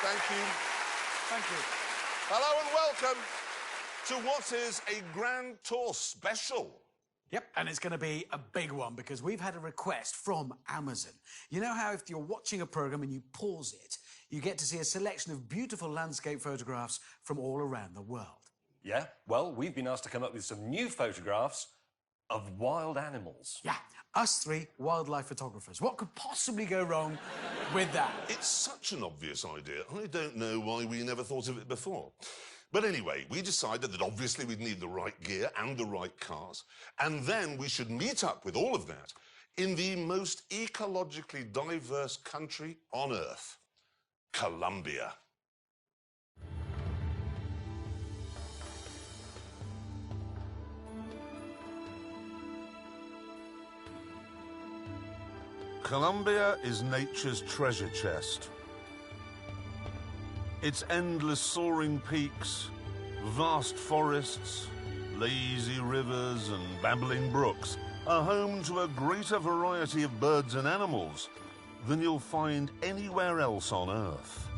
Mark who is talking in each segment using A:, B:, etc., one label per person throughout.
A: Thank you.
B: Thank you.
A: Hello and welcome to what is a Grand Tour special.
B: Yep, and it's going to be a big one because we've had a request from Amazon. You know how if you're watching a programme and you pause it, you get to see a selection of beautiful landscape photographs from all around the world?
C: Yeah, well, we've been asked to come up with some new photographs of wild animals.
B: Yeah, us three wildlife photographers. What could possibly go wrong with that?
A: It's such an obvious idea. I don't know why we never thought of it before. But anyway, we decided that obviously we'd need the right gear and the right cars, and then we should meet up with all of that in the most ecologically diverse country on Earth, Colombia. Colombia is nature's treasure chest. Its endless soaring peaks, vast forests, lazy rivers and babbling brooks are home to a greater variety of birds and animals than you'll find anywhere else on Earth.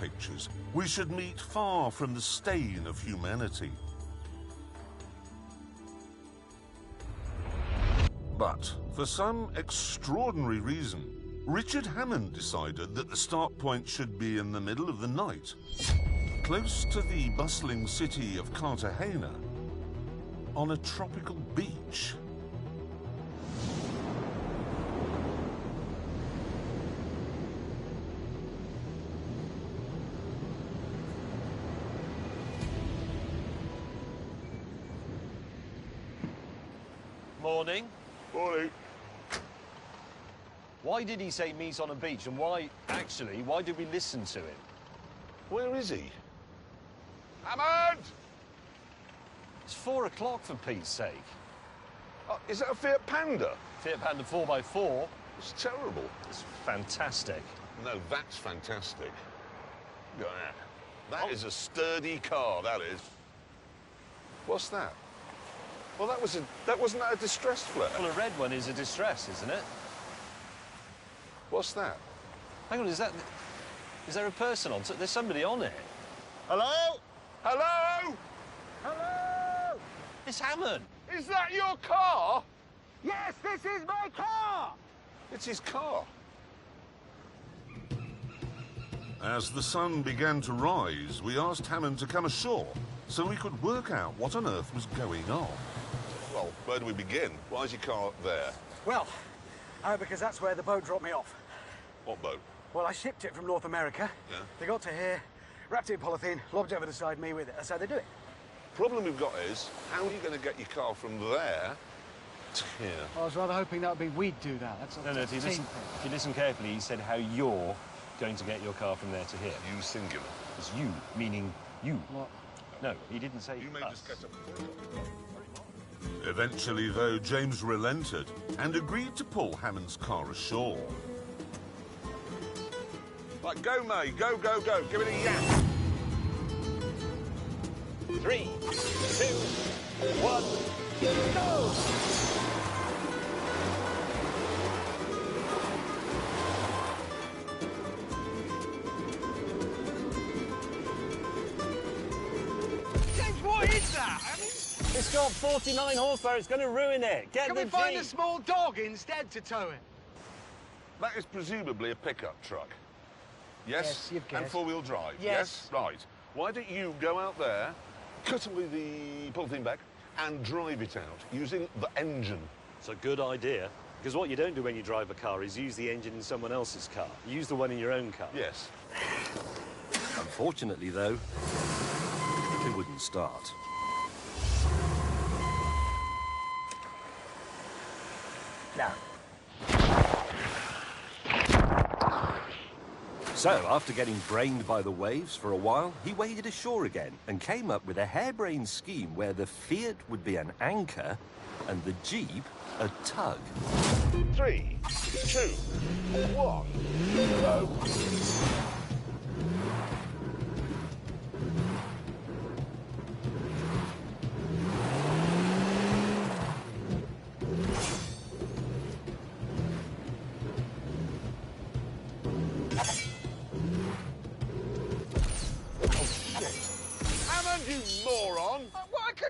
A: Pictures we should meet far from the stain of humanity. But for some extraordinary reason, Richard Hammond decided that the start point should be in the middle of the night, close to the bustling city of Cartagena, on a tropical beach.
C: Morning.
A: Morning.
C: Why did he say meet on a beach, and why did we listen to him?
A: Where is he? Hammond!
C: It's 4 o'clock, for Pete's sake.
A: Oh, is that a Fiat Panda?
C: Fiat Panda 4x4.
A: It's terrible.
C: It's fantastic.
A: No, that's fantastic. Look at that. That is a sturdy car, that is. What's that? Well, wasn't that a distressed flare?
C: Well, a red one is a distress, isn't it?
A: What's that?
C: Hang on, is there a person on? There's somebody on it.
A: Hello? Hello?
B: Hello!
C: It's Hammond.
A: Is that your car?
B: Yes, this is my car!
A: It's his car. As the sun began to rise, we asked Hammond to come ashore so we could work out what on earth was going on. Well, where do we begin? Why is your car up there?
D: Well, because that's where the boat dropped me off.
A: What boat?
D: Well, I shipped it from North America.
A: Yeah.
D: They got to here, wrapped it in polythene, lobbed it over the side, me with it. That's how they do it.
A: Problem we've got is, how are you going to get your car from there to here?
D: I was rather hoping that would be we'd do that. That's
C: No, if you listen carefully, he said how you're going to get your car from there to here.
A: You singular.
C: It's you, meaning you.
D: What?
C: No, he didn't say
A: You may
C: us.
A: just catch up. Eventually, though, James relented and agreed to pull Hammond's car ashore. Right, go, May. Go, go, go. Give it a yap.
C: 3, 2, 1, go!
D: What is that?
C: It's got 49 horsepower. It's going to ruin it.
D: Can we find a small dog instead to tow it?
A: That is presumably a pickup truck. Yes?
D: Yes, you've guessed.
A: And four-wheel drive?
D: Yes.
A: Right. Why don't you go out there, cut away the polythene bag, and drive it out using the engine?
C: It's a good idea. Because what you don't do when you drive a car is use the engine in someone else's car. You use the one in your own car.
A: Yes.
C: Unfortunately, though, it wouldn't start.
D: No.
C: So, after getting brained by the waves for a while, he waded ashore again and came up with a harebrained scheme where the Fiat would be an anchor and the Jeep a tug.
A: 3, 2, 1, go.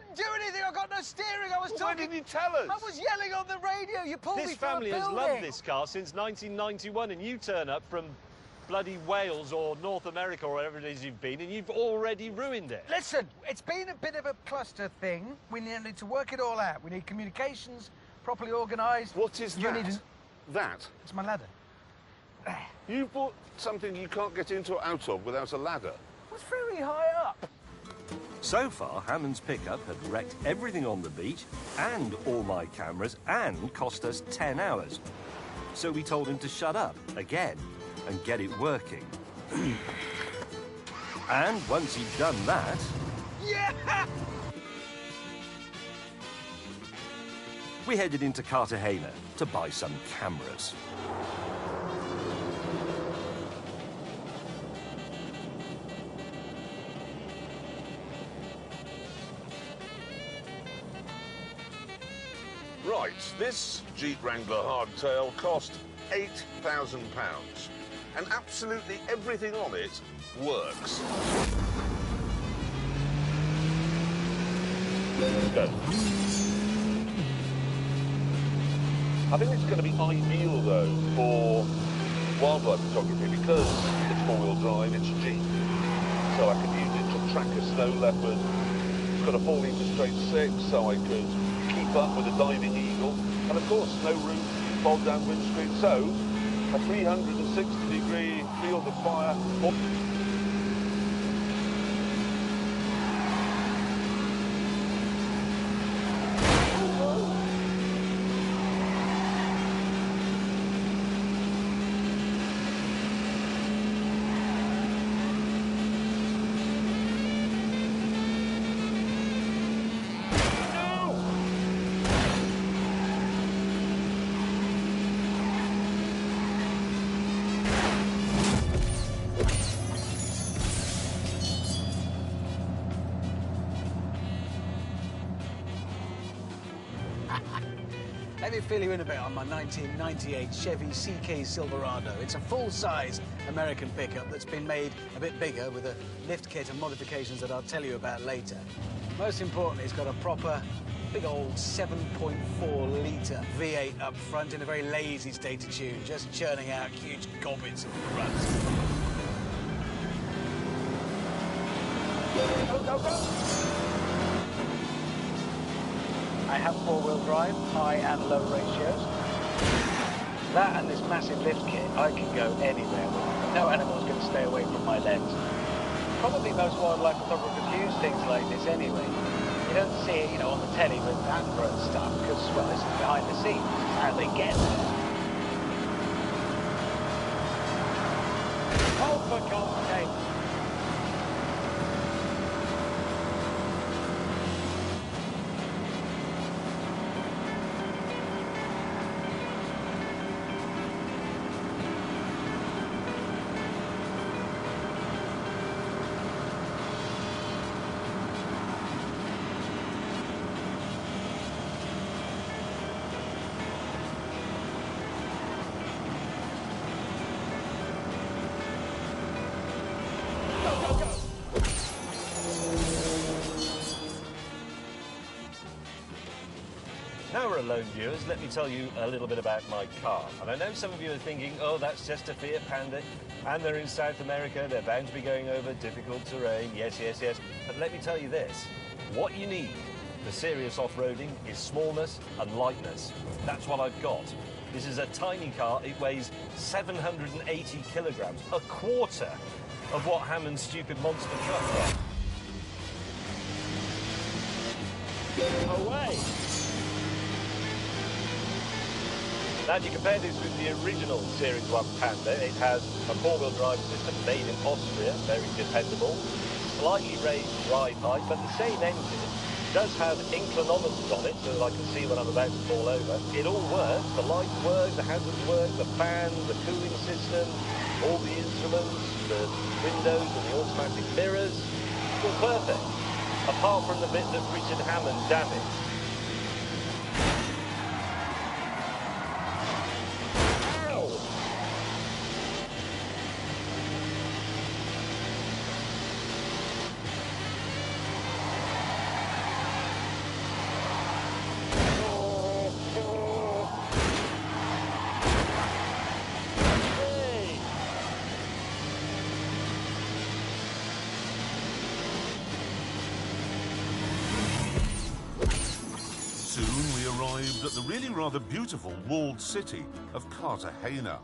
D: didn't do anything. I got no steering. I was
A: Why
D: talking.
A: didn't you tell us?
D: I was yelling on the radio. You pulled me
E: This
D: from a
E: family has
D: building.
E: loved this car since 1991, and you turn up from bloody Wales or North America or wherever it is you've been, and you've already ruined it.
D: Listen, it's been a bit of a cluster thing. We need to work it all out. We need communications properly organised.
A: What is
D: You
A: that?
D: need
A: That?
D: It's my ladder.
A: You bought something you can't get into or out of without a ladder.
D: It's very high up.
C: So far, Hammond's pickup had wrecked everything on the beach and all my cameras and cost us 10 hours. So we told him to shut up again and get it working. And once he'd done that...
D: Yeah!
C: we headed into Cartagena to buy some cameras.
A: Right, this Jeep Wrangler hardtail cost £8,000. And absolutely everything on it works. Go. I think it's going to be ideal, though, for wildlife photography because it's four-wheel drive, it's a Jeep. So I can use it to track a snow leopard. It's got a 4-litre straight 6, so I could keep up with a diving eagle. And of course, no roof, fold down windscreen. So a 360-degree field of fire.
B: Let me fill you in a bit on my 1998 Chevy CK Silverado. It's a full-size American pickup that's been made a bit bigger with a lift kit and modifications that I'll tell you about later. Most importantly, it's got a proper big old 7.4-litre V8 up front in a very lazy state of tune, just churning out huge gobbets of grunts. Go, go, go! I have four-wheel drive, high and low ratios. That and this massive lift kit, I can go anywhere with. No animal's going to stay away from my lens. Probably most wildlife photographers use things like this anyway. You don't see it, you know, on the telly with camera and stuff, because, well, this is behind the scenes. This is how they get there. Oh, for God's sake.
E: Now we're alone, viewers, let me tell you a little bit about my car. And I know some of you are thinking, oh, that's just a Fiat Panda, and they're in South America, they're bound to be going over difficult terrain, yes, yes, yes. But let me tell you this, what you need for serious off-roading is smallness and lightness. That's what I've got. This is a tiny car, it weighs 780 kilograms, a quarter of what Hammond's stupid monster truck does. Away! Now, if you compare this with the original Series 1 Panda, it has a four-wheel drive system made in Austria, very dependable, slightly raised drive height, but the same engine does have inclinometers on it, so that I can see when I'm about to fall over. It all works, the lights work, the hazards work, the fan, the cooling system, all the instruments, the windows and the automatic mirrors, it's all perfect, apart from the bit that Richard Hammond damaged.
A: arrived at the really rather beautiful walled city of Cartagena.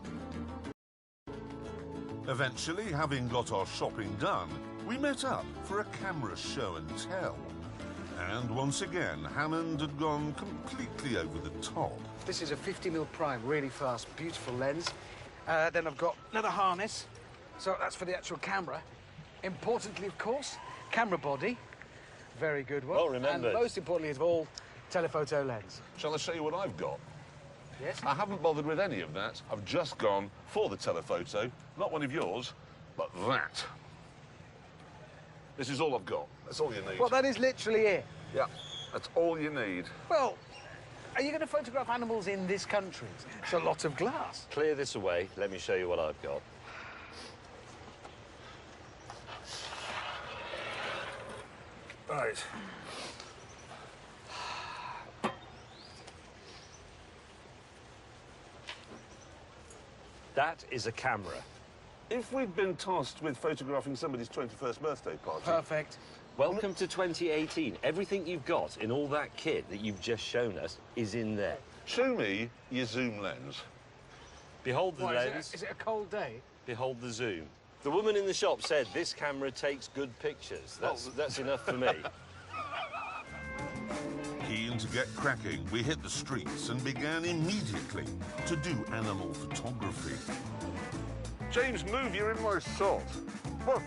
A: Eventually, having got our shopping done, we met up for a camera show and tell. And once again, Hammond had gone completely over the top.
D: This is a 50mm prime, really fast, beautiful lens. Then I've got another harness, so that's for the actual camera. Importantly, of course, camera body, very good one.
E: Well remembered.
D: And most importantly of all, telephoto lens.
A: Shall I show you what I've got?
D: Yes?
A: I haven't bothered with any of that. I've just gone for the telephoto, not one of yours, but that. This is all I've got. That's all you need.
D: Well, that is literally it.
A: Yeah, that's all you need.
D: Well, are you going to photograph animals in this country? It's a lot of glass.
E: Clear this away. Let me show you what I've got.
A: Right.
E: That is a camera.
A: If we'd been tasked with photographing somebody's 21st birthday party...
D: Perfect.
E: Welcome to 2018. Everything you've got in all that kit that you've just shown us is in there.
A: Show me your zoom lens.
E: Behold the
D: What,
E: lens.
D: is it a cold day?
E: Behold the zoom. The woman in the shop said this camera takes good pictures. That's enough for me.
A: Keen to get cracking, we hit the streets and began immediately to do animal photography. James, move, you're in my shot. I'm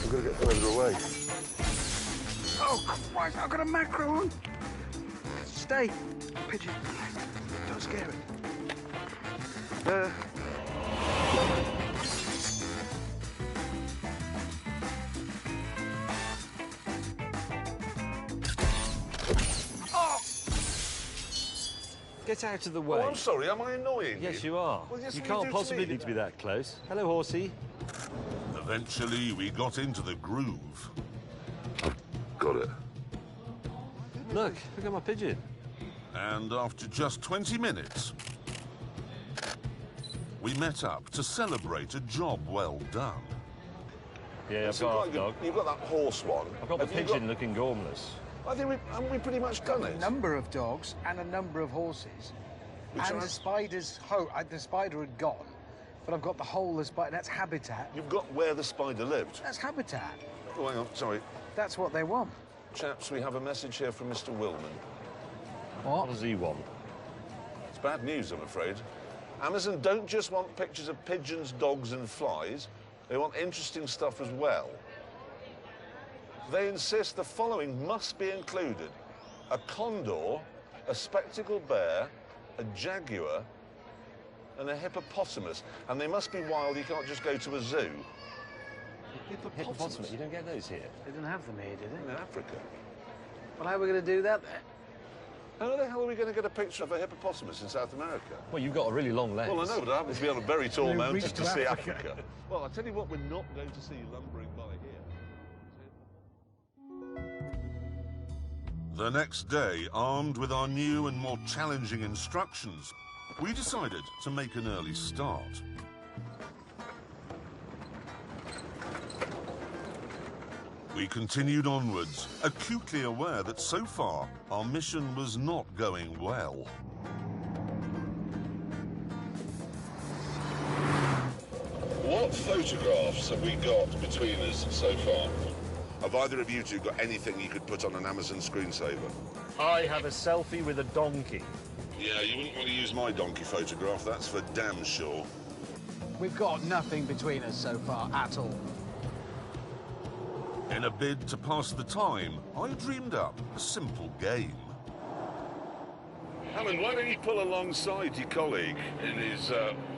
A: gonna get further away.
D: Oh, Christ, I've got a macro on. Stay, pigeon. Don't scare it.
E: Get out of the way.
A: Oh, I'm sorry, am I annoying
E: Yes, you are.
A: Well, yes,
E: you
A: what
E: can't
A: do to
E: possibly
A: me?
E: need to be that close. Hello, horsey.
A: Eventually, we got into the groove. I've got it.
E: Look at my pigeon.
A: And after just 20 minutes, we met up to celebrate a job well done.
E: Yeah, I've got a dog.
A: You've got that horse one.
E: I've got the pigeon looking gormless.
A: I think haven't we pretty much done it?
D: A number of dogs and a number of horses.
A: Which
D: and
A: I-
D: the spider's the spider had gone, but I've got the whole of the spider. That's habitat.
A: You've got where the spider lived.
D: That's habitat.
A: Oh, hang on, sorry.
D: That's what they want.
A: Chaps, we have a message here from Mr. Willman.
E: What does he want?
A: It's bad news, I'm afraid. Amazon don't just want pictures of pigeons, dogs and flies. They want interesting stuff as well. They insist the following must be included: a condor, a spectacled bear, a jaguar, and a hippopotamus. And they must be wild, you can't just go to a zoo.
E: Hippopotamus. You don't get those here.
D: They didn't have them here, did they?
A: In Africa.
D: Well, how are we going to do that then?
A: How the hell are we going to get a picture of a hippopotamus in South America?
E: Well, you've got a really long lens.
A: Well, I know, but I happen to be on a very tall
D: We'll
A: mountain
D: reach
A: to
D: to
A: see
D: Africa.
A: Africa. Well, I'll tell you what we're not going to see lumbering by here. The next day, armed with our new and more challenging instructions, we decided to make an early start. We continued onwards, acutely aware that so far our mission was not going well. What photographs have we got between us so far? Have either of you two got anything you could put on an Amazon screensaver?
E: I have a selfie with a donkey.
A: Yeah, you wouldn't want to use my donkey photograph, that's for damn sure.
D: We've got nothing between us so far at all.
A: In a bid to pass the time, I dreamed up a simple game. Hammond, why don't you pull alongside your colleague in his,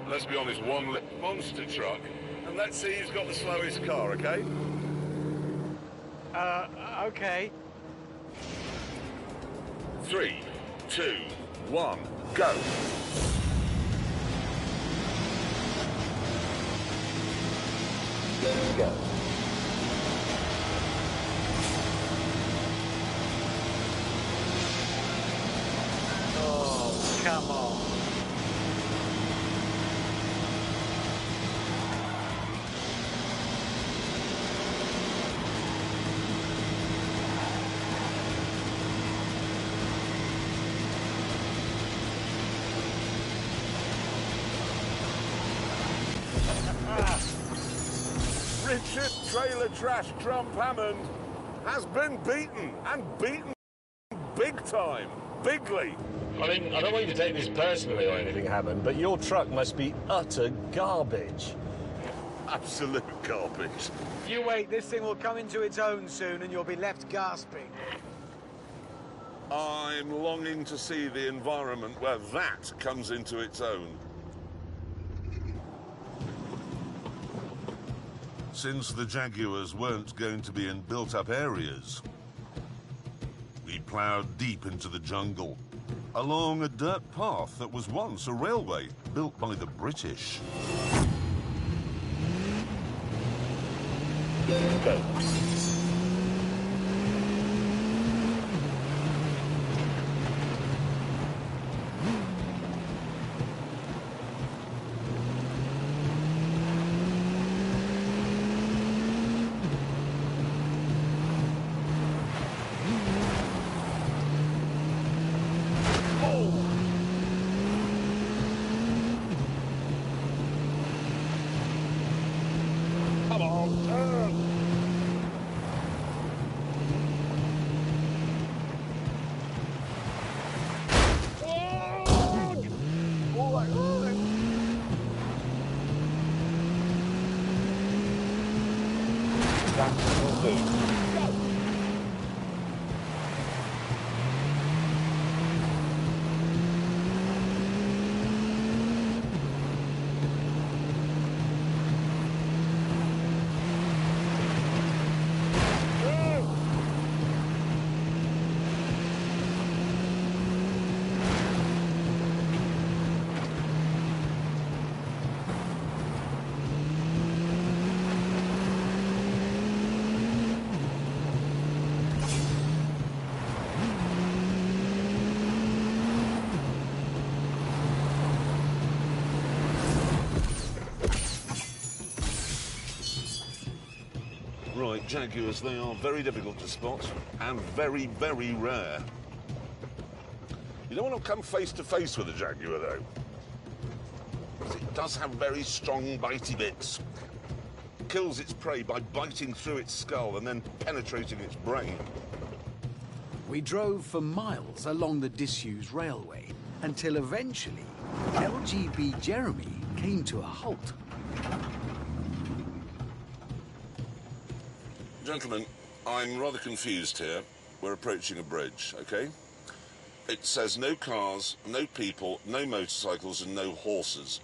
A: let's be honest, one-lip monster truck, and let's see who's got the slowest car, okay?
D: Okay.
A: 3, 2, 1, go!
E: Go.
A: Richard Trailer Trash Trump Hammond has been beaten, and beaten big time, bigly.
E: I mean, I don't want you to take this personally or anything, Hammond, but your truck must be utter garbage.
A: Absolute garbage.
B: You wait, this thing will come into its own soon and you'll be left gasping.
A: I'm longing to see the environment where that comes into its own. Since the Jaguars weren't going to be in built-up areas, we ploughed deep into the jungle, along a dirt path that was once a railway built by the British.
E: Go. Come on, turn!
A: Right, Jaguars, they are very difficult to spot and very, very rare. You don't want to come face to face with a Jaguar, though, because it does have very strong bitey bits. Kills its prey by biting through its skull and then penetrating its brain.
B: We drove for miles along the disused railway until eventually LGB Jeremy came to a halt.
A: Gentlemen, I'm rather confused here. We're approaching a bridge, okay? It says no cars, no people, no motorcycles, and no horses.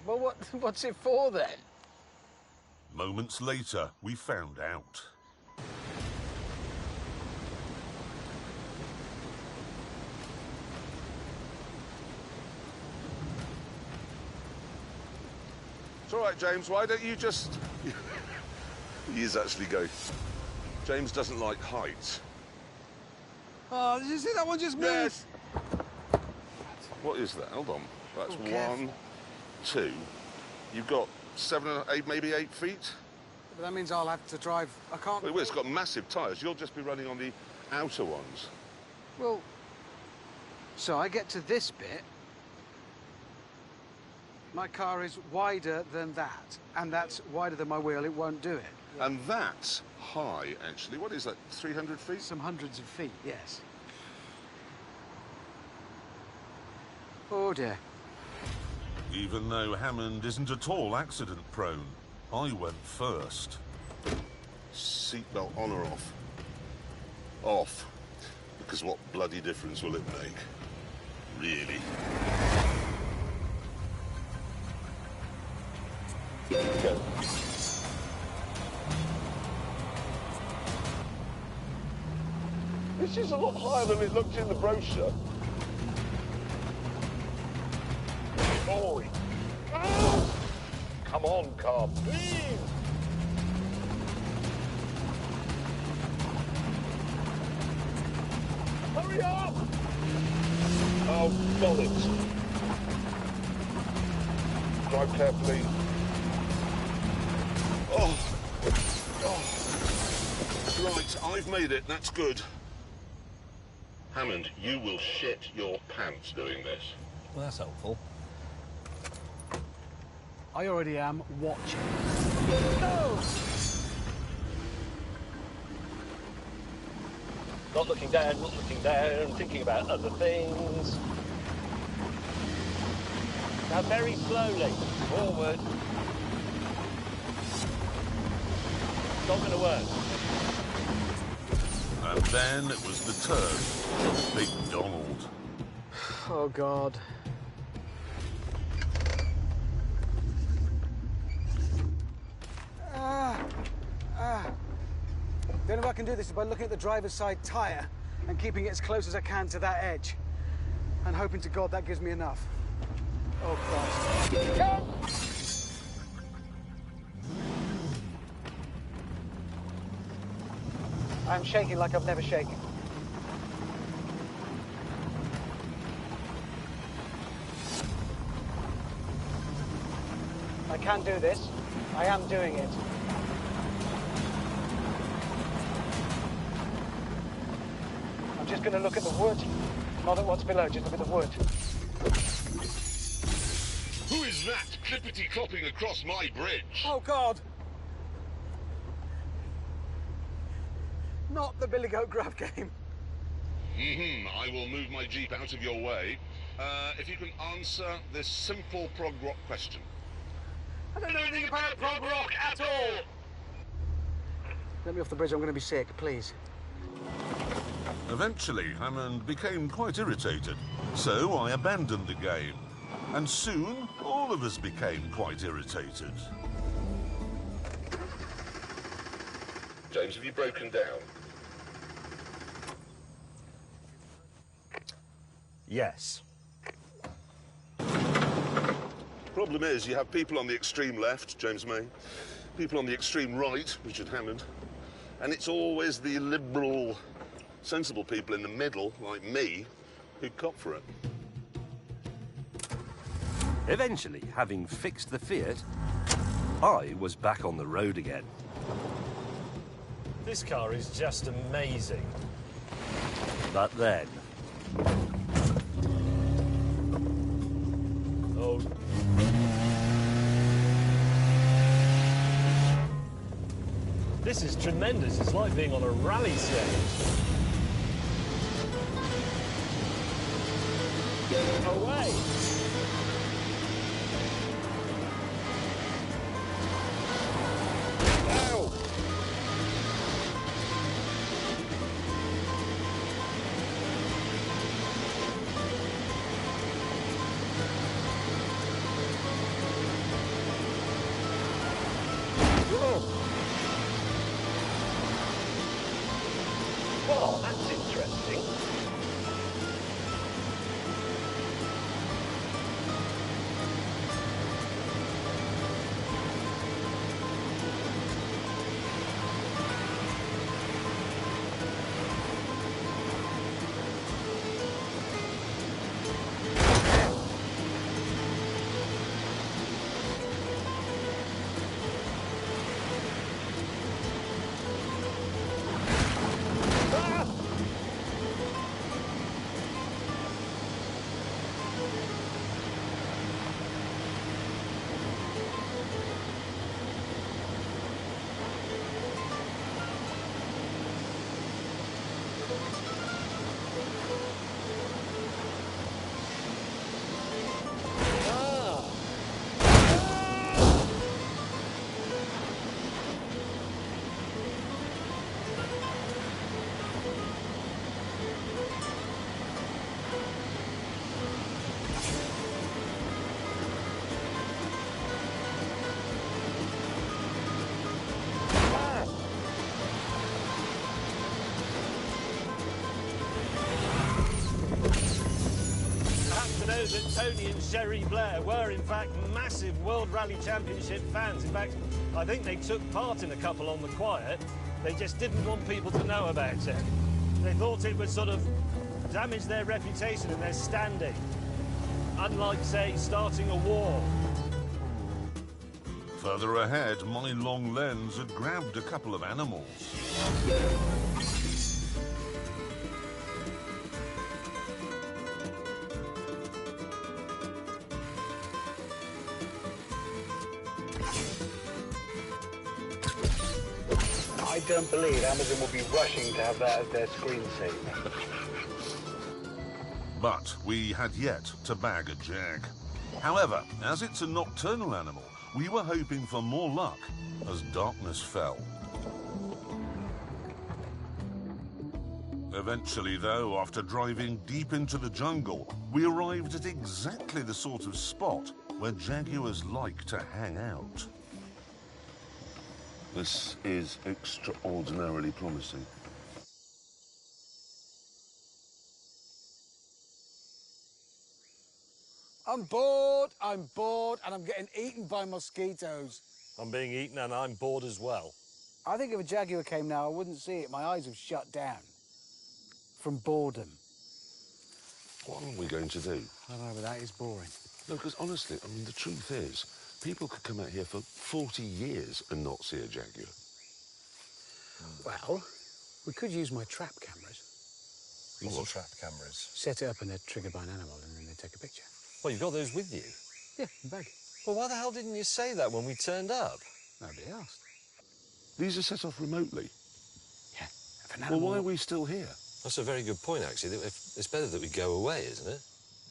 D: Well, what's it for then?
A: Moments later, we found out. It's all right, James. Why don't you just... He is actually going. James doesn't like heights.
D: Oh, did you see that one just moved?
A: Yes. What is that? Hold on. That's
D: Oh, careful.
A: 1, 2. You've got 7, 8, maybe 8 feet.
D: But that means I'll have to drive. I can't.
A: Wait, it's got massive tyres. You'll just be running on the outer ones.
D: Well, so I get to this bit. My car is wider than that, and that's wider than my wheel. It won't do it.
A: And that's high, actually. What is that, 300 feet?
D: Some hundreds of feet, yes. Oh dear.
A: Even though Hammond isn't at all accident-prone, I went first. Seatbelt on or off? Off. Because what bloody difference will it make? Really?
E: Go. This is a lot higher than it looked in the brochure. Boy. Oh. Come on, car, please. Hurry up! Oh, bollocks. Drive carefully.
A: Oh. Right, I've made it. That's good. Hammond, you will shit your pants doing this.
C: Well, that's helpful.
D: I already am watching. No!
E: Not looking down, thinking about other things. Now very slowly, forward. Not going to work.
A: And then it was the turn of Big Donald.
D: Oh, God. The only way I can do this is by looking at the driver's side tyre and keeping it as close as I can to that edge. And hoping to God that gives me enough. Oh, Christ. I'm shaking like I've never shaken. I can do this. I am doing it. I'm just going to look at the wood. Not at what's below, just look at the wood.
A: Who is that clippity-clopping across my bridge?
D: Oh, God! Not the Billy Goat Grab game.
A: I will move my Jeep out of your way. If you can answer this simple prog rock question.
D: I don't know anything about prog rock at all! Let me off the bridge, I'm going to be sick, please.
A: Eventually, Hammond became quite irritated, so I abandoned the game. And soon, all of us became quite irritated. James, have you broken down?
C: Yes.
A: Problem is, you have people on the extreme left, James May, people on the extreme right, Richard Hammond, and it's always the liberal, sensible people in the middle, like me, who cop for it.
C: Eventually, having fixed the Fiat, I was back on the road again.
E: This car is just amazing.
C: But then,
E: Oh. This is tremendous. It's like being on a rally stage. Away. Ow. Well, that's interesting. That Tony and Sherry Blair were, in fact, massive World Rally Championship fans. In fact, I think they took part in a couple on the quiet. They just didn't want people to know about it. They thought it would sort of damage their reputation and their standing. Unlike, say, starting a war.
A: Further ahead, my long lens had grabbed a couple of animals.
D: I don't believe Amazon will be rushing to have that as their screensaver.
A: But we had yet to bag a jag. However, as it's a nocturnal animal, we were hoping for more luck as darkness fell. Eventually, though, after driving deep into the jungle, we arrived at exactly the sort of spot where jaguars like to hang out. This is extraordinarily promising.
B: I'm bored, and I'm getting eaten by mosquitoes.
C: I'm being eaten and I'm bored as well.
B: I think if a jaguar came now, I wouldn't see it. My eyes have shut down. From boredom.
A: What are we going to do?
B: I know, but that is boring.
A: No, because honestly, I mean, the truth is, people could come out here for 40 years and not see a jaguar.
B: Well, we could use my trap cameras.
C: These are trap cameras.
B: Set it up and they're triggered by an animal and then they take a picture.
C: Well, you've got those with you?
B: Yeah, in the bag.
C: Well, why the hell didn't you say that when we turned up?
B: Nobody asked.
A: These are set off remotely.
B: Yeah, if an animal...
A: Well, why are we still here?
C: That's a very good point, actually. It's better that we go away, isn't it?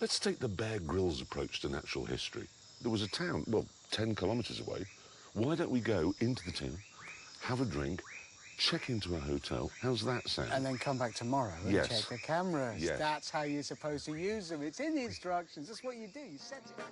A: Let's take the Bear Grylls approach to natural history. There was a town, well, 10 kilometres away. Why don't we go into the town, have a drink, check into a hotel? How's that sound?
B: And then come back tomorrow and
A: Yes.
B: check the cameras.
A: Yes.
B: That's how you're supposed to use them. It's in the instructions. That's what you do. You set it up.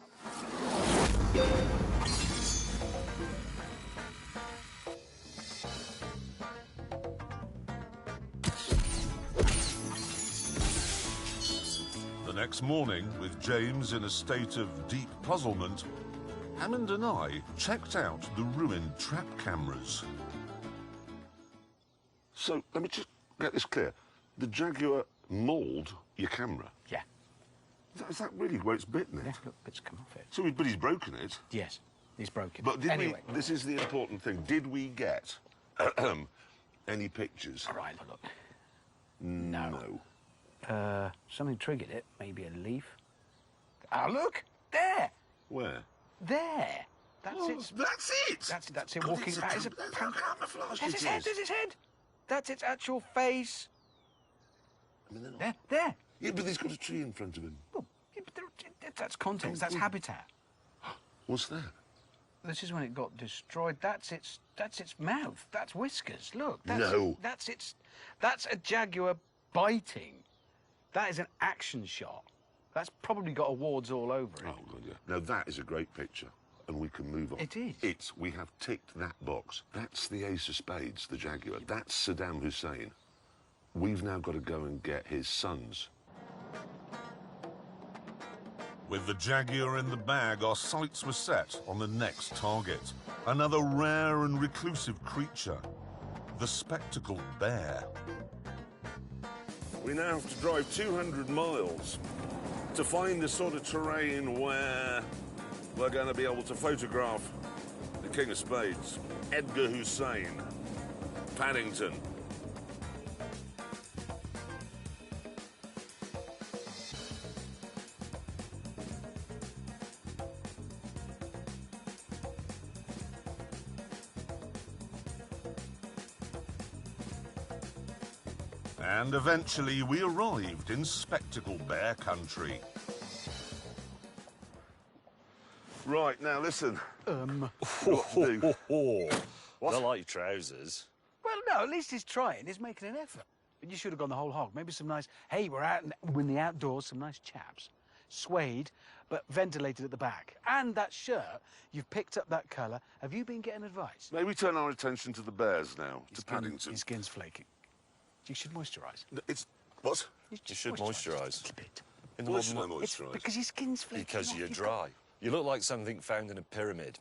A: The next morning, with James in a state of deep puzzlement, Hammond and I checked out the ruined trap cameras. So, let me just get this clear. The Jaguar mauled your camera?
B: Yeah.
A: Is that really where it's bitten it?
B: Yeah, look, bits come off it.
A: So, but he's broken it.
B: Yes, he's broken.
A: But did
B: anyway.
A: this is the important thing. Did we get any pictures?
B: All right, look.
A: No.
B: Something triggered it. Maybe a leaf. Ah, look! There!
A: Where?
B: There! That's
A: Oh,
B: it.
A: that's it!
B: That's it
A: God,
B: walking.
A: it's
B: That is a
A: camouflage.
B: That's its head. That's its head. That's its actual face.
A: I mean, they're not...
B: There.
A: Yeah, but he's got a tree in front of him.
B: Oh, yeah, but that's context. That's habitat.
A: What's that?
B: This is when it got destroyed. That's its mouth. That's whiskers. Look.
A: No.
B: That's a jaguar biting. That is an action shot. That's probably got awards all over it.
A: Oh, God, yeah. Now, that is a great picture, and we can move on.
B: It is.
A: We have ticked that box. That's the ace of spades, the Jaguar. That's Saddam Hussein. We've now got to go and get his sons. With the Jaguar in the bag, our sights were set on the next target. Another rare and reclusive creature, the spectacled bear. We now have to drive 200 miles to find the sort of terrain where we're going to be able to photograph the King of Spades, Edgar Hussein, Paddington. And eventually we arrived in Spectacle Bear country. Right, now listen. What to do?
C: I like your trousers.
B: Well, no, at least he's trying. He's making an effort. But you should have gone the whole hog. Maybe some nice, hey, we're out in the outdoors, some nice chaps. Suede, but ventilated at the back. And that shirt, you've picked up that colour. Have you been getting advice?
A: Maybe turn our attention to the bears now, to Paddington.
B: His skin's flaking. You should moisturise.
A: It's... What?
C: You should moisturise.
B: A little bit.
C: In the
A: Why should I
C: modern...
B: It's
A: moisturise?
B: because your skin's flaking.
C: Because
B: off.
C: you're
B: You've
C: dry. You look like something found in a pyramid.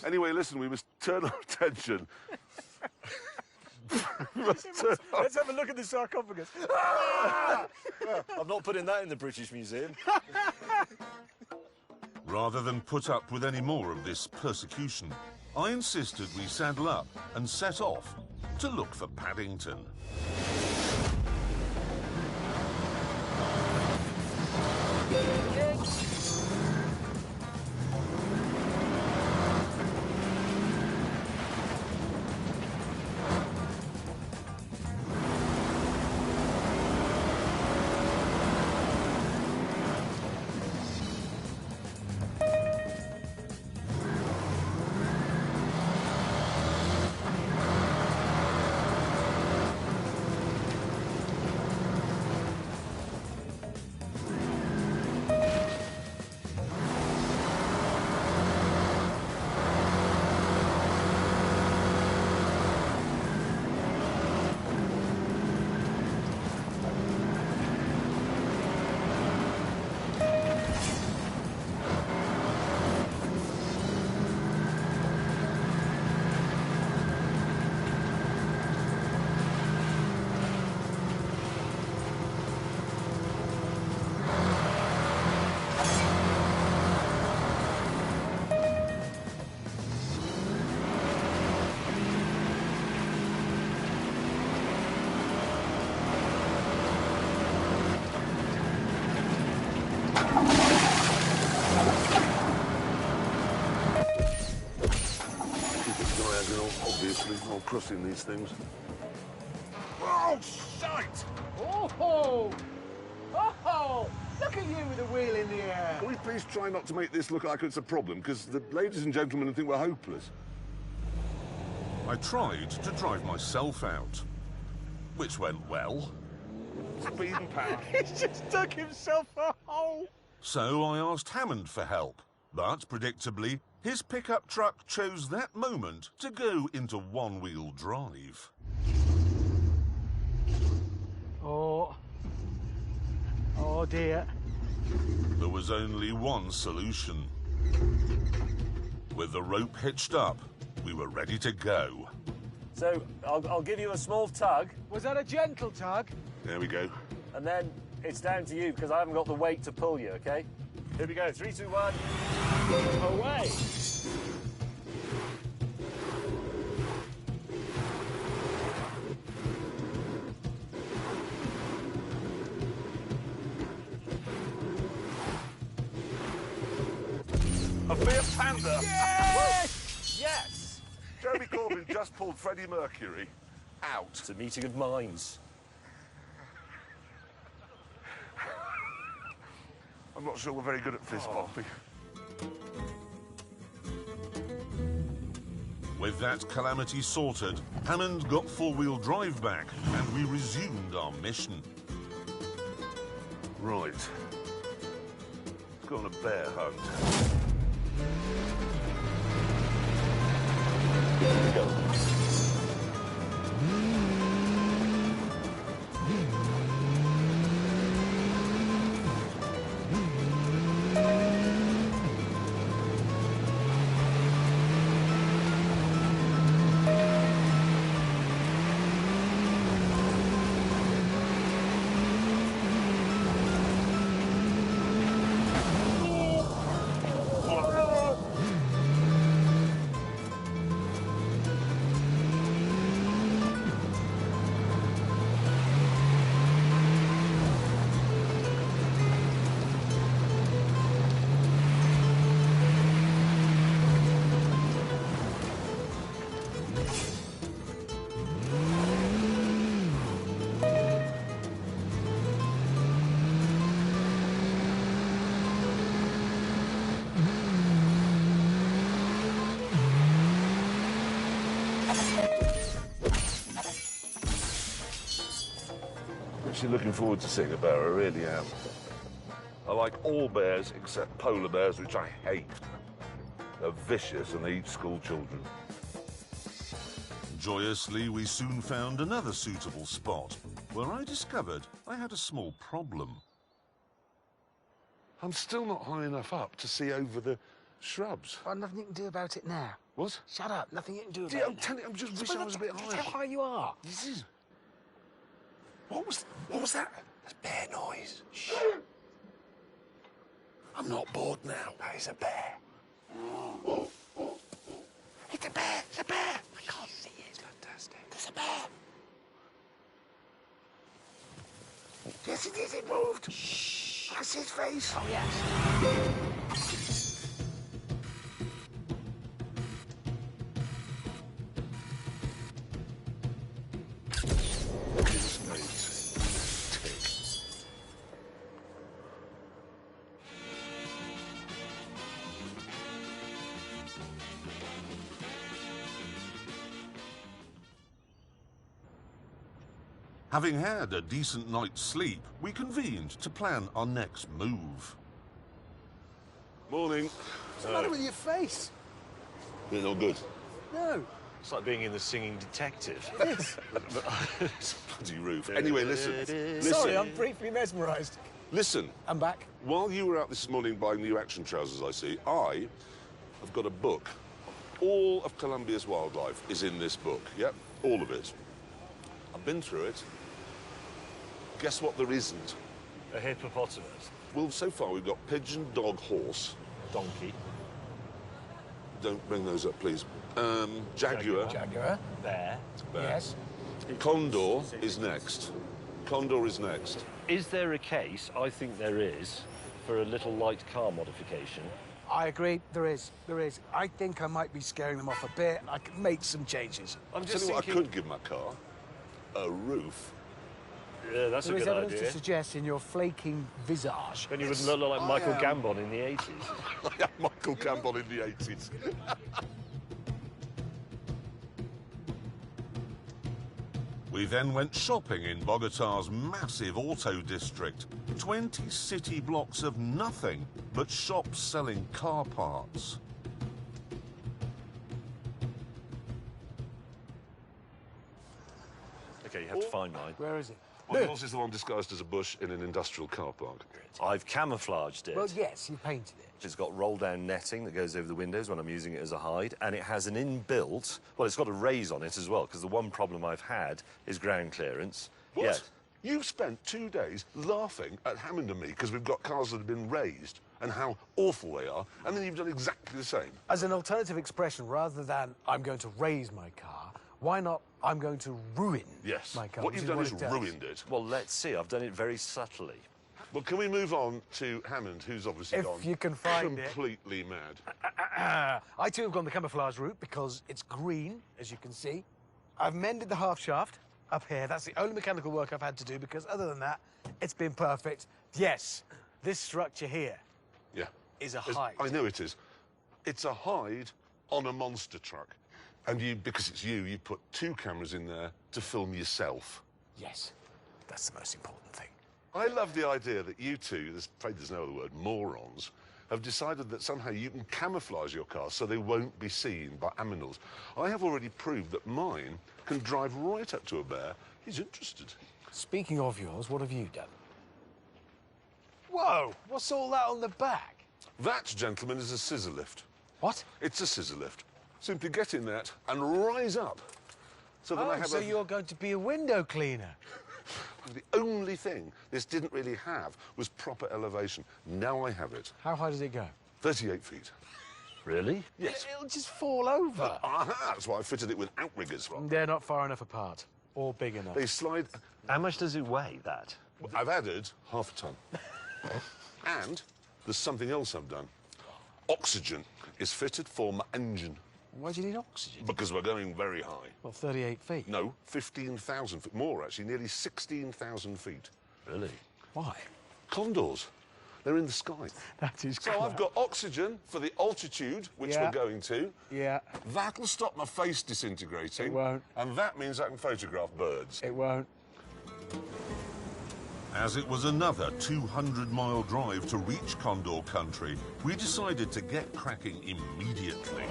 A: Anyway, listen, we must turn our attention...
B: Let's have a look at the sarcophagus.
C: I'm not putting that in the British Museum.
A: Rather than put up with any more of this persecution, I insisted we saddle up and set off to look for Paddington. careful crossing these things. Oh, shite!
D: Oh! Oh! Look at you with the wheel in the air.
A: Can we please try not to make this look like it's a problem, because the ladies and gentlemen think we're hopeless. I tried to drive myself out, which went well. Speed and power.
D: He's just dug himself a hole.
A: So I asked Hammond for help, but predictably, his pickup truck chose that moment to go into one-wheel drive.
D: Oh dear.
A: There was only one solution. With the rope hitched up, we were ready to go.
C: So, I'll give you a small tug,
D: Was that a gentle tug?
A: There we go.
C: and then it's down to you, because I haven't got the weight to pull you, OK? Here we go. 3, 2, 1. Away!
A: A fierce panda!
D: Yes!
C: Yes!
A: Jeremy Corbyn just pulled Freddie Mercury out.
C: It's a meeting of minds.
A: I'm not sure we're very good at fist bumping. With that calamity sorted, Hammond got four-wheel drive back, and we resumed our mission. Right. Let's go on a bear hunt.
C: Go.
A: Actually looking forward to seeing a bear, I really am. I like all bears except polar bears, which I hate. They're vicious and they eat school children. Joyously, we soon found another suitable spot where I discovered I had a small problem. I'm still not high enough up to see over the shrubs.
D: Oh, nothing you can do about it now.
A: What?
D: Shut up. Nothing you can do about
A: Yeah,
D: it.
A: tell you, I'm just wishing I was a bit
D: That's
A: higher.
D: how high you are.
A: This is... What was that?
F: That's bear noise. Shh. I'm not bored now. That is a bear. It's a bear. It's a bear. I can't see it. Fantastic. There's a bear. Yes, it is. It moved. Shh. I can see his face.
D: Oh, yes.
A: Having had a decent night's sleep, we convened to plan our next move. Morning.
D: What's the matter with your face?
A: Been all good.
D: No.
C: It's like being in The Singing Detective.
A: Bloody roof. Anyway, listen.
D: Sorry, I'm briefly mesmerised.
A: Listen.
D: I'm back.
A: While you were out this morning buying new action trousers, I see, I have got a book. All of Colombia's wildlife is in this book. Yep, all of it. I've been through it. Guess what there isn't?
C: A hippopotamus.
A: Well, so far we've got pigeon, dog, horse.
C: Donkey.
A: Don't bring those up, please. Jaguar.
D: Jaguar.
C: Bear.
A: Bear.
D: Yes.
A: Condor is next. Condor is next.
C: Is there a case, I think there is, for a little light car modification
D: I agree, there is. I think I might be scaring them off a bit. I can make some changes.
A: I'm just thinking... I could give my car a roof.
C: Yeah, that's a
D: There is
C: good
D: evidence
C: idea.
D: to suggest in your flaking visage.
C: Then you wouldn't look like Michael Gambon in the 80s.
A: I am Michael Gambon in the 80s. We then went shopping in Bogota's massive auto district. 20 city blocks of nothing but shops selling car parts.
C: OK, you have to find mine.
D: Where is it?
A: Well, yours is the one disguised as a bush in an industrial car park.
C: I've camouflaged it.
D: Well, yes, you painted it.
C: It's got roll-down netting that goes over the windows when I'm using it as a hide, and it has an inbuilt... Well, it's got a raise on it as well, because the one problem I've had is ground clearance.
A: What?
C: Yeah.
A: You've spent 2 days laughing at Hammond and me because we've got cars that have been raised and how awful they are, and then you've done exactly the same.
D: As an alternative expression, rather than I'm going to raise my car, why not I'm going to ruin my car?
A: What you've done is
D: it does.
A: ruined it.
C: Well, let's see. I've done it very subtly.
A: Well, can we move on to Hammond, who's obviously
D: If
A: gone
D: you can find it.
A: completely mad?
D: I too have gone the camouflage route because it's green, as you can see. I've mended the half shaft up here. That's the only mechanical work I've had to do because other than that, it's been perfect. Yes, this structure here
A: Yeah.
D: is a hide.
A: I know it is. It's a hide on a monster truck. And you, because it's you put 2 cameras in there to film yourself.
D: Yes, that's the most important thing.
A: I love the idea that you two, afraid there's no other word, morons, have decided that somehow you can camouflage your car so they won't be seen by animals. I have already proved that mine can drive right up to a bear. He's interested.
D: Speaking of yours, what have you done? Whoa, what's all that on the back?
A: That, gentlemen, is a scissor lift.
D: What?
A: It's a scissor lift. Simply get in that and rise up. So that I have
D: so you're going to be a window cleaner.
A: The only thing this didn't really have was proper elevation. Now I have it.
D: How high does it go?
A: 38 feet.
C: Really?
A: Yes.
D: It'll just fall over.
A: Aha! That's why I fitted it with outriggers.
D: They're not far enough apart or big enough.
A: They slide...
C: How much does it weigh, that?
A: I've added half a ton. And there's something else I've done. Oxygen is fitted for my engine.
D: Why do you need oxygen?
A: Because we're going very high.
D: Well, 38 feet.
A: No, 15,000 feet. More, actually. Nearly 16,000 feet.
C: Really?
D: Why?
A: Condors. They're in the sky.
D: That is
A: So I've got oxygen for the altitude, which we're going to.
D: Yeah.
A: That'll stop my face disintegrating.
D: It won't.
A: And that means I can photograph birds.
D: It won't.
A: As it was another 200-mile drive to reach Condor country, we decided to get cracking immediately.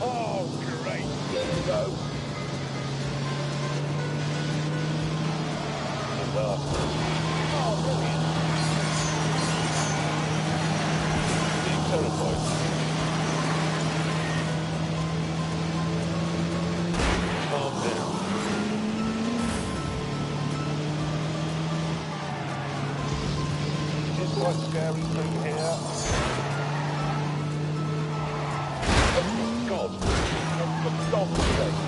F: Oh, great. There you go. Oh, brilliant. It's quite scary through here. Oh, God. For God's sake.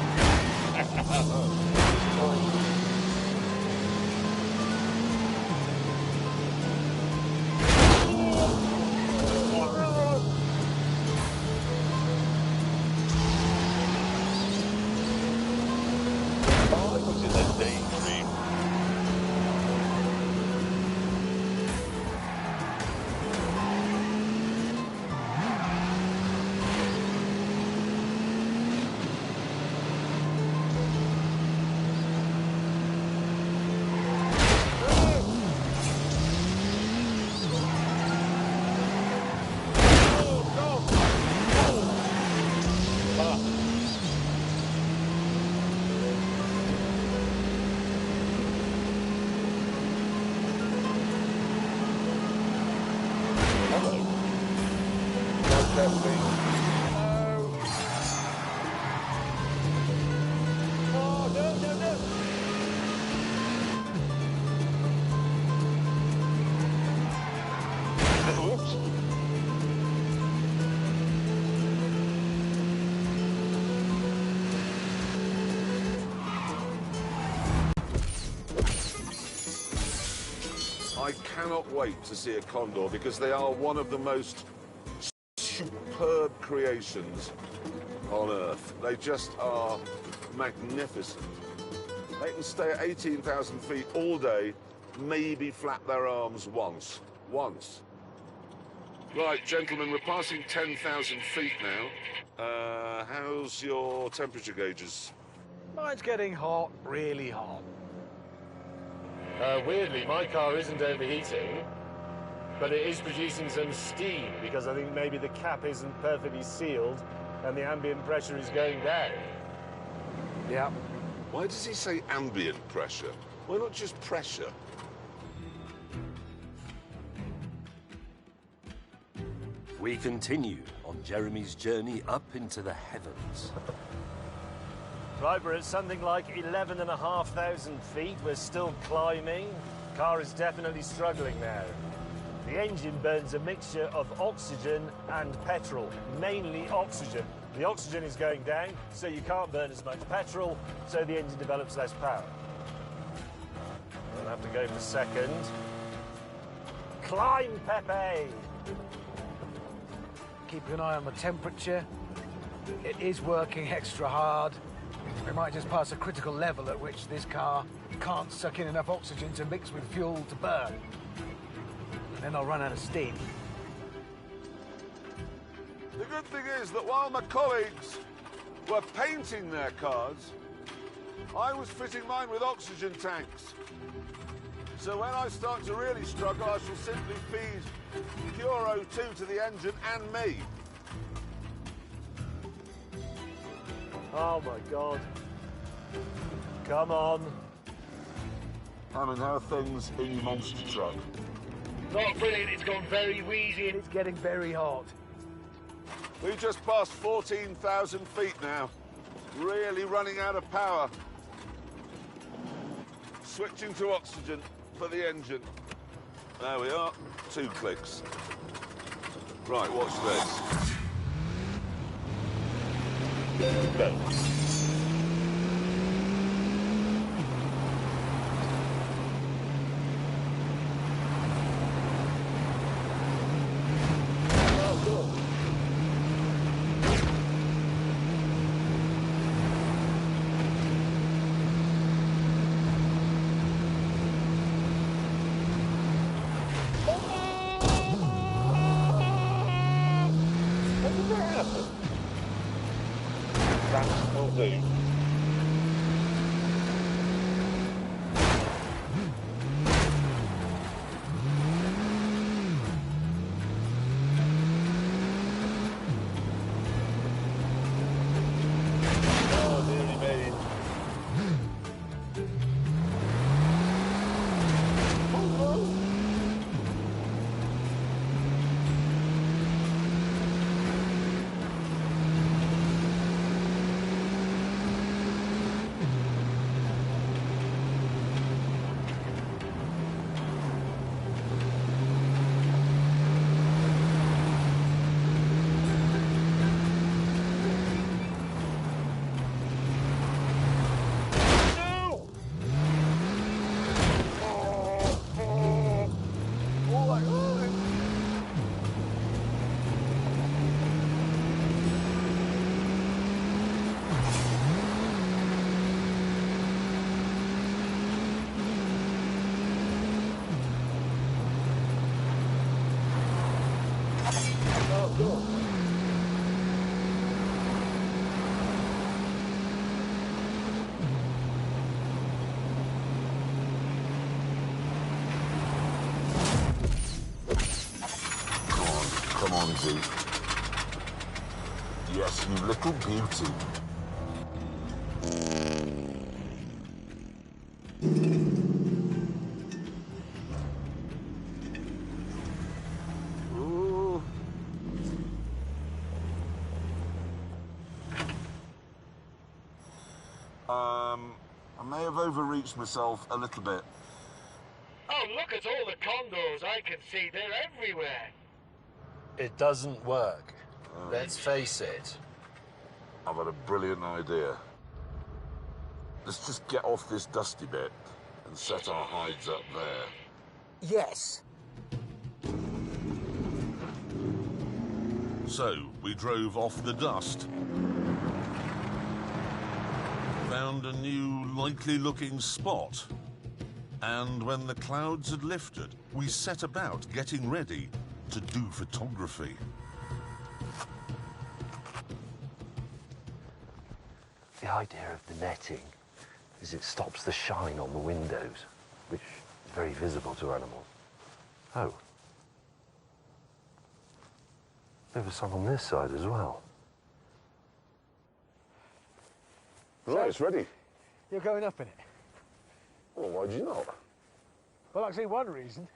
G: I cannot wait to see a condor because they are one of the most superb creations on Earth. They just are magnificent. They can stay at 18,000 feet all day, maybe flap their arms once. Right, gentlemen, we're passing 10,000 feet now. How's your temperature gauges?
D: Mine's getting hot, really hot.
E: Weirdly, my car isn't overheating, but it is producing some steam because I think maybe the cap isn't perfectly sealed and the ambient pressure is going down.
D: Yeah.
G: Why does he say ambient pressure? Why not just pressure?
C: We continue on Jeremy's journey up into the heavens.
E: Right, we're at something like 11,500 feet. We're still climbing. Car is definitely struggling now. The engine burns a mixture of oxygen and petrol, mainly oxygen. The oxygen is going down, so you can't burn as much petrol, so the engine develops less power. We'll have to go for second. Climb, Pepe!
D: Keep an eye on the temperature. It is working extra hard. We might just pass a critical level at which this car can't suck in enough oxygen to mix with fuel to burn. And then I'll run out of steam.
G: The good thing is that while my colleagues were painting their cars, I was fitting mine with oxygen tanks. So when I start to really struggle, I shall simply feed pure O2 to the engine and me.
E: Oh my God. Come on.
G: I mean, how are things in your monster truck?
E: Not brilliant, it's gone very wheezy and
D: It's getting very hot.
G: We just passed 14,000 feet now. Really running out of power. Switching to oxygen for the engine. There we are. 2 clicks. Right, watch this.
E: Go.
G: That will do.
E: Oh, dearie me.
G: Come on, Z. Yes, you little beauty. Ooh. I may have overreached myself a little bit.
E: Oh, look at all the condors I can see. They're everywhere.
H: It doesn't work. Let's face it.
G: I've got a brilliant idea. Let's just get off this dusty bit and set our hides up there.
D: Yes.
G: So we drove off the dust. Found a new likely-looking spot. And when the clouds had lifted, we set about getting ready to do photography.
C: The idea of the netting is it stops the shine on the windows, which is very visible to animals. Oh. There was some on this side as well.
G: Right, it's ready.
D: You're going up in it?
G: Well, why'd you not?
D: Well, actually, one reason.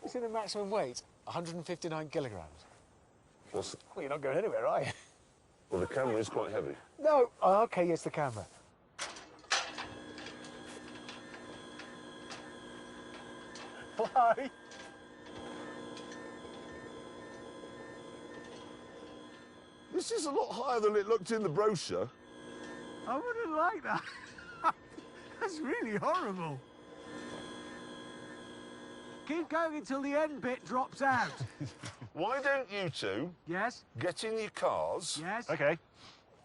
D: You see the maximum weight? 159 kilograms.
G: What's...
D: Well, you're not going anywhere, are you?
G: Well, the camera is quite heavy.
D: No. Oh, OK, yes, the camera. Why?
G: This is a lot higher than it looked in the brochure.
D: I wouldn't like that. That's really horrible. Keep going until the end bit drops out.
G: Why don't you two
D: Yes?
G: get in your cars?
D: Yes?
H: Okay.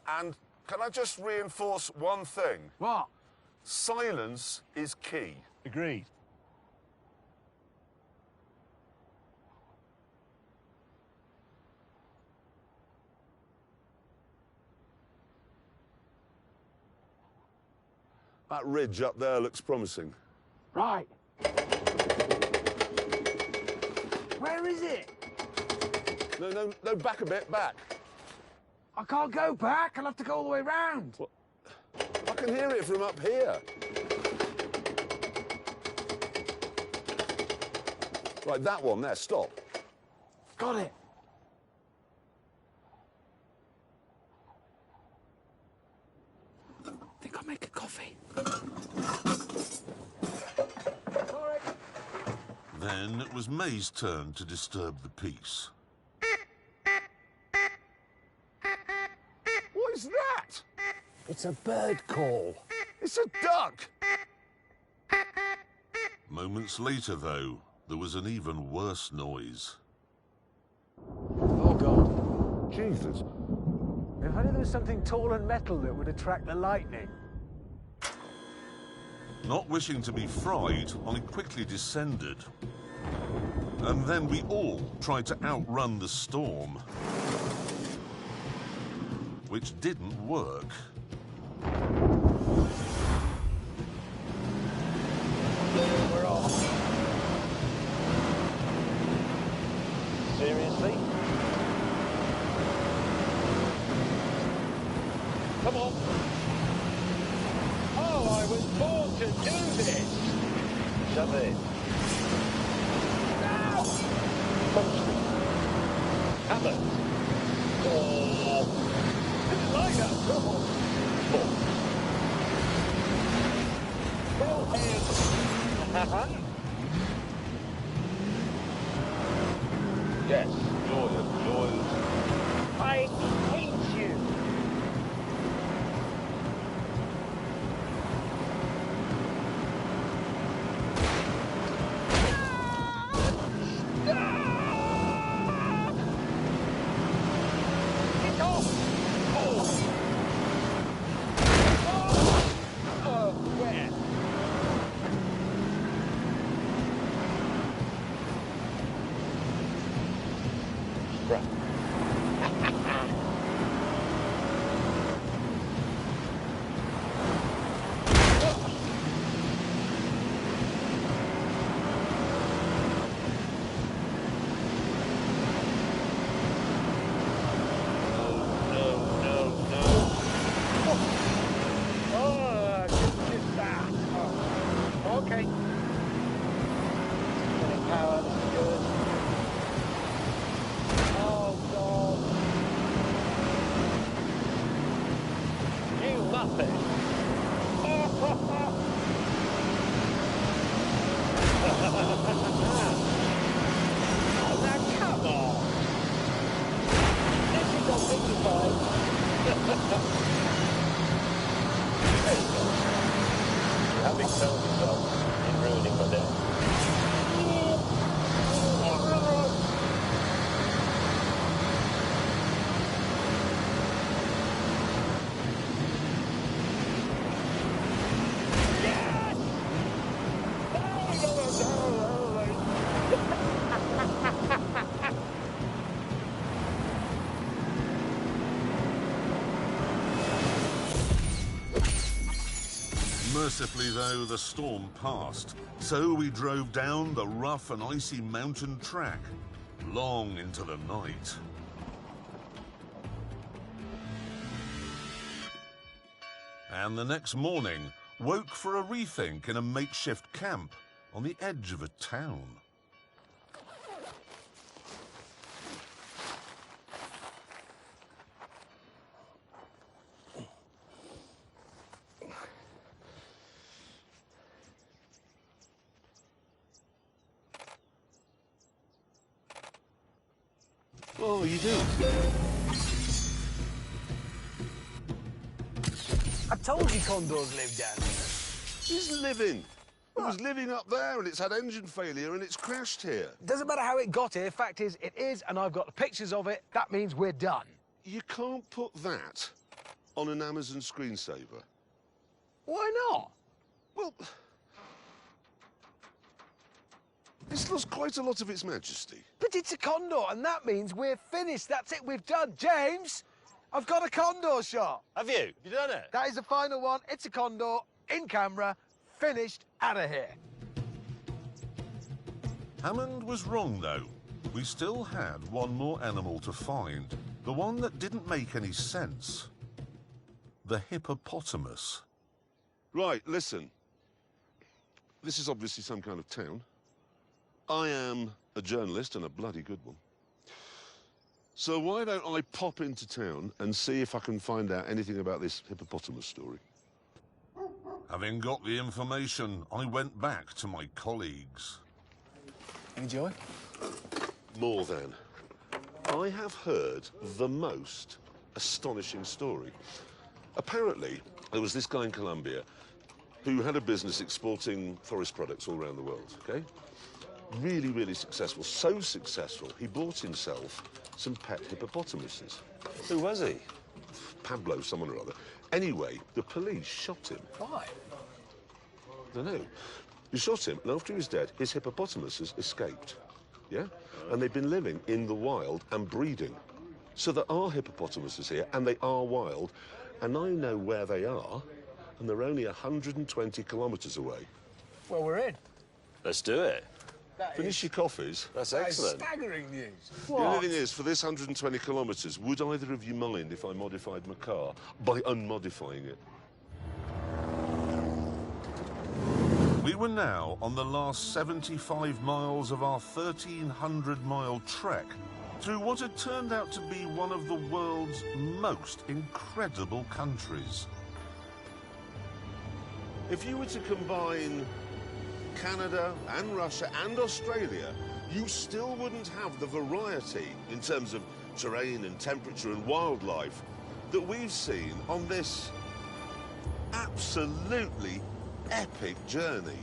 G: And can I just reinforce one thing?
D: What?
G: Silence is key.
H: Agreed.
G: That ridge up there looks promising.
D: Right. Where is it?
G: No, back a bit, back.
D: I can't go back. I'll have to go all the way round.
G: What? I can hear it from up here. Right, that one there, stop.
D: Got it. I think I'll make a coffee. Sorry.
G: Then it was May's turn to disturb the peace. What is that?
D: It's a bird call.
G: It's a duck! Moments later, though, there was an even worse noise.
D: Oh, God.
G: Jesus.
D: If only there was something tall and metal that would attract the lightning.
G: Not wishing to be fried, I quickly descended. And then we all tried to outrun the storm. Which didn't work.
D: We're off.
E: Seriously? Come on. Oh, I was born to do this. Shove it.
D: No!
E: Monster. Hammer. Oh. Didn't like that. Oh. Roll hands. Yes, yours. I hate you. Get off! Where? Scrap. Okay. Getting power, this is good. Oh,
A: Mercifully, though, the storm passed, so we drove down the rough and icy mountain track, long into the night. And the next morning, woke for a rethink in a makeshift camp on the edge of a town.
G: Oh, you do?
D: I told you condors live down here.
G: He's living. It was living up there and it's had engine failure and it's crashed here.
D: Doesn't matter how it got here. Fact is, it is, and I've got the pictures of it. That means we're done.
G: You can't put that on an Amazon screensaver.
D: Why not?
G: Well, it's lost quite a lot of its majesty.
D: But it's a condor, and that means we're finished. That's it, we've done. James, I've got a condor shot.
E: Have you? Have you done it?
D: That is the final one. It's a condor, in camera, finished, out of here.
A: Hammond was wrong, though. We still had one more animal to find, the one that didn't make any sense. The hippopotamus.
G: Right, listen. This is obviously some kind of town. I am a journalist, and a bloody good one. So why don't I pop into town and see if I can find out anything about this hippopotamus story?
A: Having got the information, I went back to my colleagues.
D: Any joy?
G: More than. I have heard the most astonishing story. Apparently, there was this guy in Colombia who had a business exporting forest products all around the world, okay? Really, really successful. So successful, he bought himself some pet hippopotamuses.
E: Who was he?
G: Pablo, someone or other. Anyway, the police shot him.
D: Why?
G: I don't know. They shot him, and after he was dead, his hippopotamuses escaped. Yeah? And they've been living in the wild and breeding. So there are hippopotamuses here, and they are wild, and I know where they are, and they're only 120 kilometres away.
D: Well, we're in.
E: Let's do it.
G: Finish your coffees.
E: That's
D: That is
E: excellent.
D: staggering news.
G: The only thing is, for this 120 kilometres, would either of you mind if I modified my car by unmodifying it?
A: We were now on the last 75 miles of our 1,300-mile trek through what had turned out to be one of the world's most incredible countries.
G: If you were to combine Canada and Russia and Australia, you still wouldn't have the variety in terms of terrain and temperature and wildlife that we've seen on this absolutely epic journey.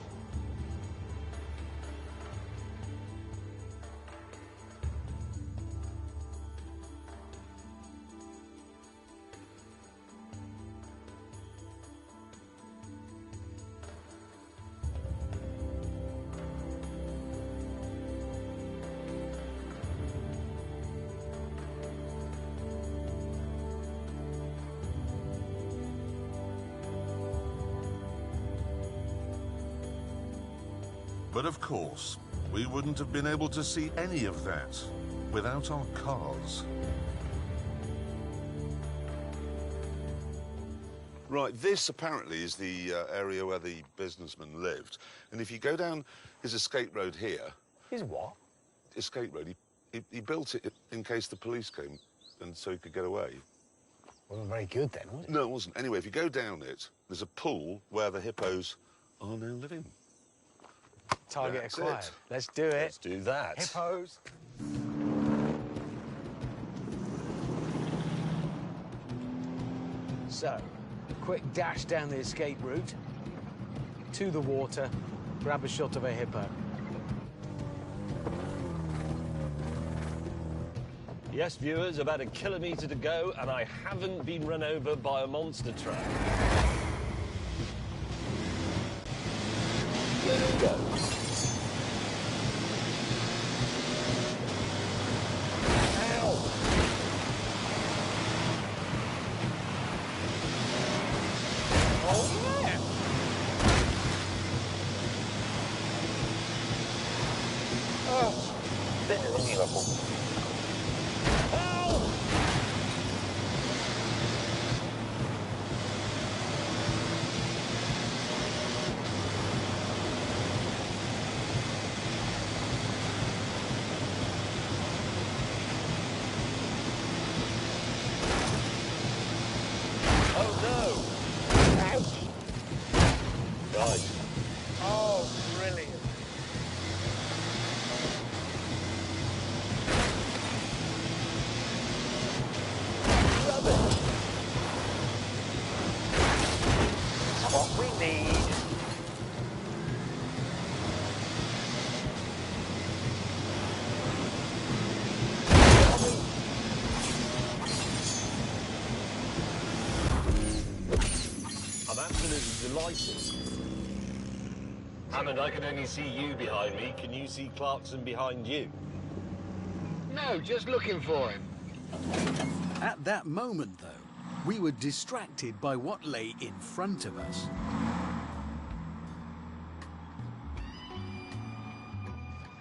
A: But of course, we wouldn't have been able to see any of that without our cars.
G: Right, this apparently is the area where the businessman lived. And if you go down his escape road here...
D: Is what?
G: Escape road, he built it in case the police came, and so he could get away.
D: Wasn't very good then, was it?
G: No, it wasn't. Anyway, if you go down it, there's a pool where the hippos are now living.
D: Target
G: That's
D: acquired.
G: it.
D: Let's do it.
E: Let's do that.
D: Hippos. So, quick dash down the escape route, to the water, grab a shot of a hippo.
E: Yes, viewers, about 1 kilometre to go, and I haven't been run over by a monster truck. There we go.
D: Oh, brilliant.
E: Rubbish. That's what we need.
C: I'm absolutely delighted. Hammond, I can only see you behind me. Can you see Clarkson behind you?
D: No, just looking for him.
B: At that moment, though, we were distracted by what lay in front of us.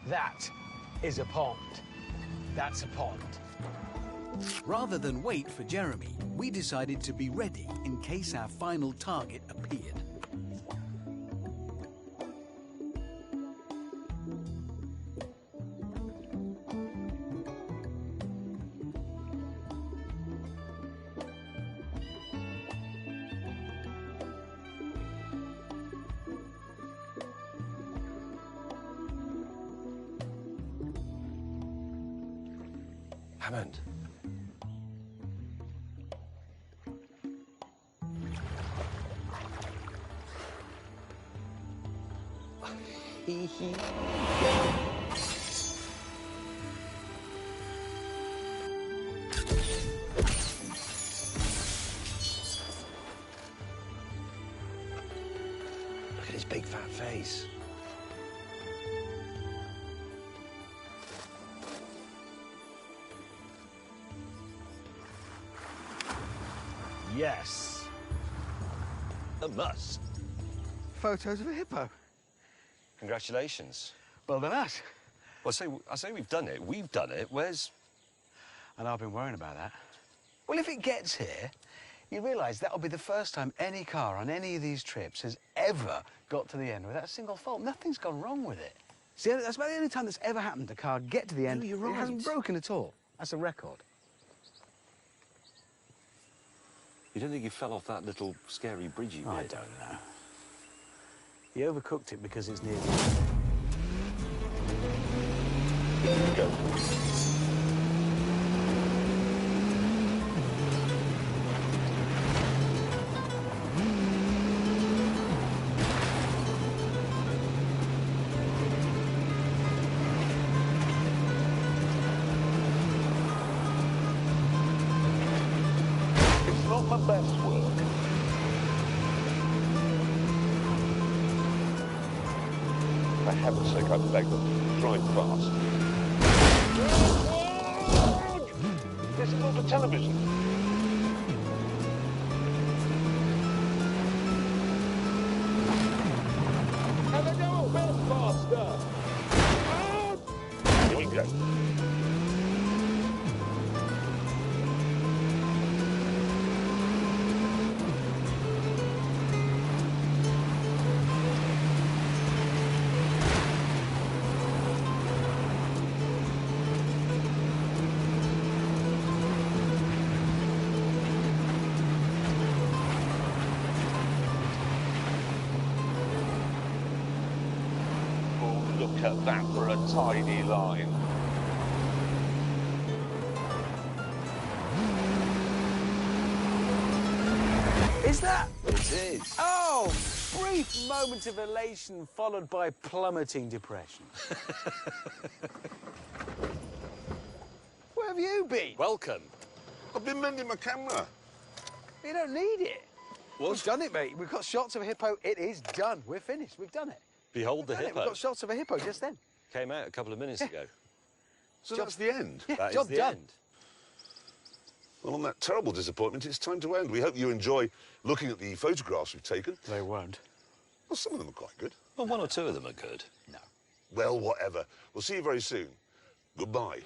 D: That is a pond. That's a pond.
B: Rather than wait for Jeremy, we decided to be ready in case our final target appeared.
C: Hammond. Look at his big fat face. Yes. A must.
D: Photos of a hippo.
C: Congratulations.
D: Well done us.
C: Well, I say we've done it. We've done it. Where's...
D: And I've been worrying about that. Well, if it gets here, you realise that'll be the first time any car on any of these trips has ever got to the end without a single fault. Nothing's gone wrong with it. See, that's about the only time that's ever happened. A car get to the end,
C: you're
D: it hasn't
C: right.
D: broken at all. That's a record.
C: You don't think he fell off that little scary bridge you
B: I
C: did?
B: don't know. He overcooked it because it's near.
C: Go.
G: It's not my best work. For heaven's sake, I beg them, drive fast. This is not for television. Have a go a bit faster. Here we go. Look at that for a tiny line.
D: Is that?
C: It is.
D: Oh, brief moment of elation followed by plummeting depression. Where have you been?
C: Welcome.
G: I've been mending my camera.
D: You don't need it.
C: What?
D: We've done it, mate. We've got shots of a hippo. It is done. We're finished. We've done it.
C: Behold the
D: Done it.
C: hippo.
D: We've got shots of a hippo just then.
C: Came out a couple of minutes ago.
G: So that's the end.
D: Yeah,
C: That is
D: job
C: the
D: done.
C: end.
G: Well, on that terrible disappointment, it's time to end. We hope you enjoy looking at the photographs we've taken.
D: They won't.
G: Well, some of them are quite good.
C: Well, one or two of them are good.
D: No.
G: Well, whatever. We'll see you very soon.
A: Goodbye.